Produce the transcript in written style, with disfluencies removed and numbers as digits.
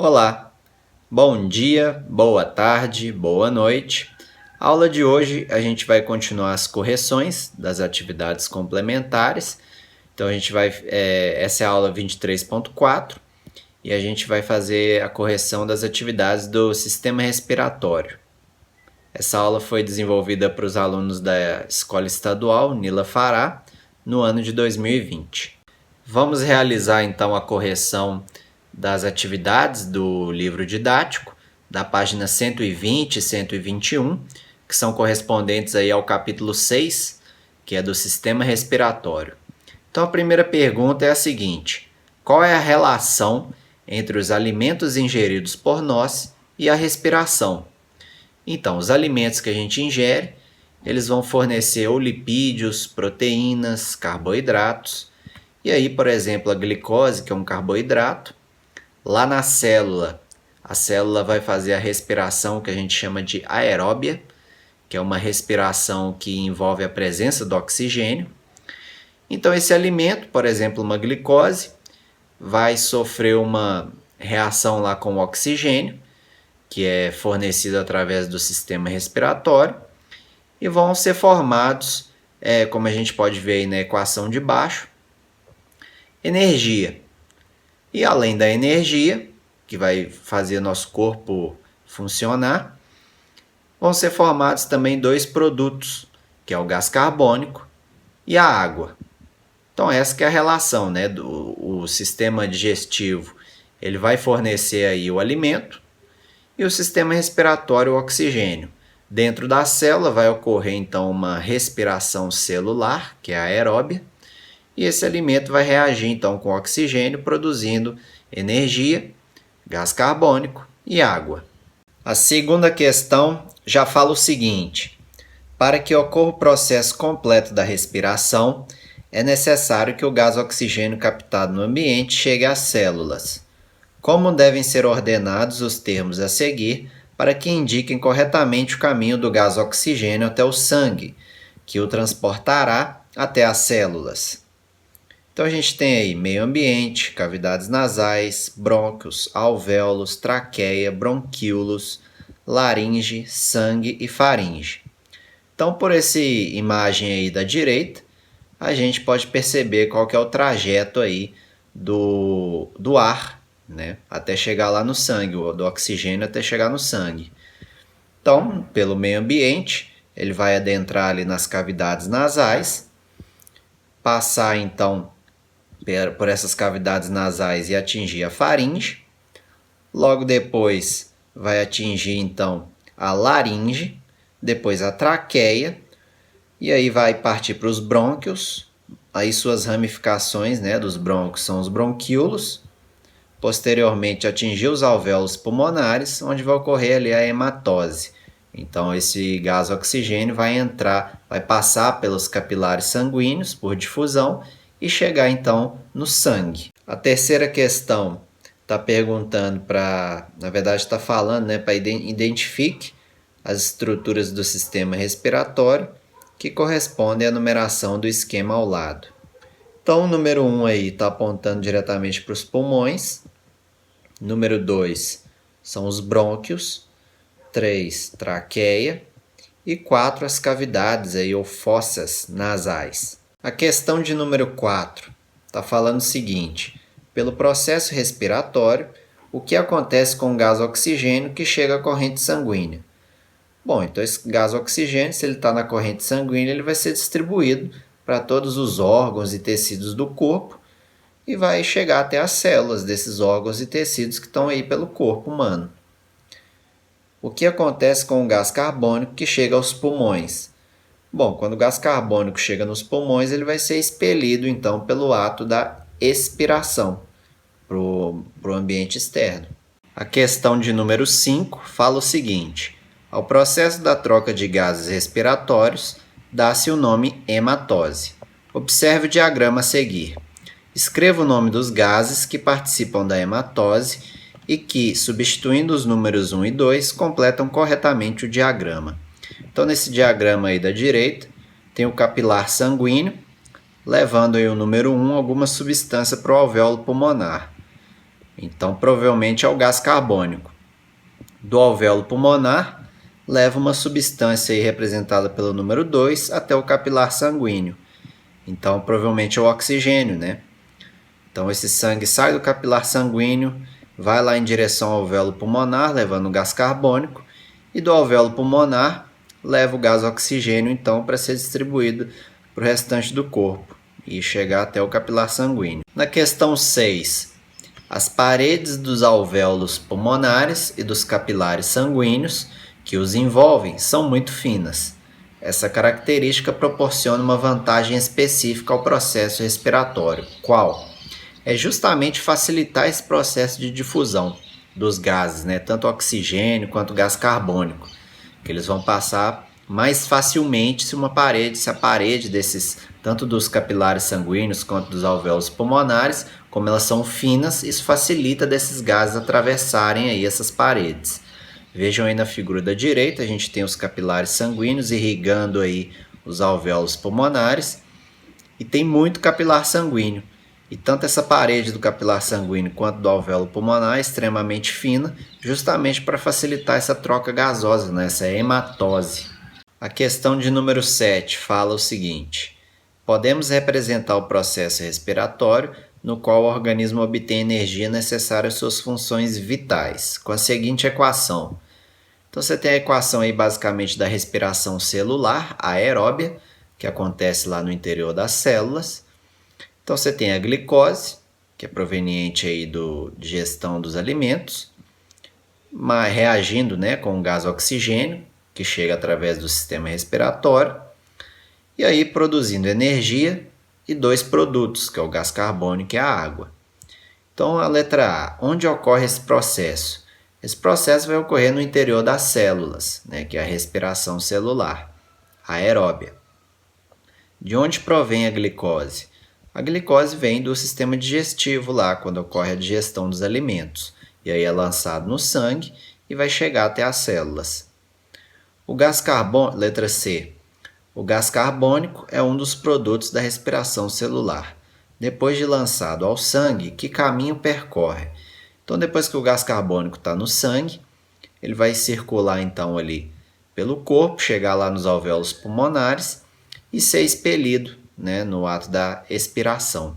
Olá, bom dia, boa tarde, boa noite. A aula de hoje a gente vai continuar as correções das atividades complementares. Então essa é a aula 23.4 e a gente vai fazer a correção das atividades do sistema respiratório. Essa aula foi desenvolvida para os alunos da Escola Estadual Nila Fará no ano de 2020. Vamos realizar então a correção das atividades do livro didático, da página 120 e 121, que são correspondentes aí ao capítulo 6, que é do sistema respiratório. Então a primeira pergunta é a seguinte: qual é a relação entre os alimentos ingeridos por nós e a respiração? Então, os alimentos que a gente ingere, eles vão fornecer ou lipídios, proteínas, carboidratos. E aí, por exemplo, a glicose, que é um carboidrato, lá na célula, a célula vai fazer a respiração que a gente chama de aeróbia, que é uma respiração que envolve a presença do oxigênio. Então, esse alimento, por exemplo, uma glicose, vai sofrer uma reação lá com o oxigênio, que é fornecido através do sistema respiratório, e vão ser formados, como a gente pode ver aí na equação de baixo, energia. E além da energia, que vai fazer nosso corpo funcionar, vão ser formados também dois produtos, que é o gás carbônico e a água. Então essa que é a relação, né, o sistema digestivo, ele vai fornecer aí o alimento e o sistema respiratório o oxigênio. Dentro da célula vai ocorrer então uma respiração celular, que é a aeróbia, e esse alimento vai reagir então com oxigênio, produzindo energia, gás carbônico e água. A segunda questão já fala o seguinte: para que ocorra o processo completo da respiração, é necessário que o gás oxigênio captado no ambiente chegue às células. Como devem ser ordenados os termos a seguir para que indiquem corretamente o caminho do gás oxigênio até o sangue, que o transportará até as células? Então a gente tem aí meio ambiente, cavidades nasais, brônquios, alvéolos, traqueia, bronquíolos, laringe, sangue e faringe. Então por essa imagem aí da direita, a gente pode perceber qual que é o trajeto aí do ar, né, até chegar lá no sangue, do oxigênio até chegar no sangue. Então, pelo meio ambiente, ele vai adentrar ali nas cavidades nasais, passar então por essas cavidades nasais e atingir a faringe. Logo depois vai atingir então a laringe, depois a traqueia, e aí vai partir para os brônquios, aí suas ramificações, né, dos brônquios são os bronquíolos. Posteriormente atingir os alvéolos pulmonares, onde vai ocorrer ali a hematose. Então esse gás oxigênio vai entrar, vai passar pelos capilares sanguíneos por difusão e chegar então no sangue. A terceira questão está perguntando na verdade está falando, né, para identifique as estruturas do sistema respiratório que correspondem à numeração do esquema ao lado. Então o número 1 aí está apontando diretamente para os pulmões. Número 2 são os brônquios. 3, traqueia. E 4, as cavidades aí, ou fossas nasais. A questão de número 4 está falando o seguinte: pelo processo respiratório, o que acontece com o gás oxigênio que chega à corrente sanguínea? Bom, então esse gás oxigênio, se ele está na corrente sanguínea, ele vai ser distribuído para todos os órgãos e tecidos do corpo e vai chegar até as células desses órgãos e tecidos que estão aí pelo corpo humano. O que acontece com o gás carbônico que chega aos pulmões? Bom, quando o gás carbônico chega nos pulmões, ele vai ser expelido então pelo ato da expiração para o ambiente externo. A questão de número 5 fala o seguinte: ao processo da troca de gases respiratórios, dá-se o nome hematose. Observe o diagrama a seguir. Escreva o nome dos gases que participam da hematose e que, substituindo os números 1 e 2, completam corretamente o diagrama. Então, nesse diagrama aí da direita, tem o capilar sanguíneo, levando aí o número 1 alguma substância para o alvéolo pulmonar. Então, provavelmente é o gás carbônico. Do alvéolo pulmonar, leva uma substância aí representada pelo número 2 até o capilar sanguíneo. Então, provavelmente é o oxigênio, né? Então, esse sangue sai do capilar sanguíneo, vai lá em direção ao alvéolo pulmonar, levando o gás carbônico, e do alvéolo pulmonar leva o gás oxigênio, então, para ser distribuído para o restante do corpo e chegar até o capilar sanguíneo. Na questão 6, as paredes dos alvéolos pulmonares e dos capilares sanguíneos que os envolvem são muito finas. Essa característica proporciona uma vantagem específica ao processo respiratório. Qual? É justamente facilitar esse processo de difusão dos gases, né? Tanto o oxigênio quanto o gás carbônico, que eles vão passar mais facilmente se a parede desses, tanto dos capilares sanguíneos quanto dos alvéolos pulmonares, como elas são finas, isso facilita desses gases atravessarem aí essas paredes. Vejam aí na figura da direita, a gente tem os capilares sanguíneos irrigando aí os alvéolos pulmonares e tem muito capilar sanguíneo. E tanto essa parede do capilar sanguíneo quanto do alvéolo pulmonar é extremamente fina, justamente para facilitar essa troca gasosa, né? Essa hematose. A questão de número 7 fala o seguinte: podemos representar o processo respiratório no qual o organismo obtém energia necessária às suas funções vitais, com a seguinte equação. Então você tem a equação aí basicamente da respiração celular aeróbia, que acontece lá no interior das células. Então você tem a glicose, que é proveniente aí da digestão dos alimentos, mas reagindo, né, com o gás oxigênio, que chega através do sistema respiratório, e aí produzindo energia e dois produtos, que é o gás carbônico e a água. Então a letra A, onde ocorre esse processo? Esse processo vai ocorrer no interior das células, né, que é a respiração celular, aeróbia. De onde provém a glicose? A glicose vem do sistema digestivo lá, quando ocorre a digestão dos alimentos. E aí é lançado no sangue e vai chegar até as células. O gás carbônico, letra C. O gás carbônico é um dos produtos da respiração celular. Depois de lançado ao sangue, que caminho percorre? Então, depois que o gás carbônico está no sangue, ele vai circular então ali pelo corpo, chegar lá nos alvéolos pulmonares e ser expelido, né, no ato da expiração.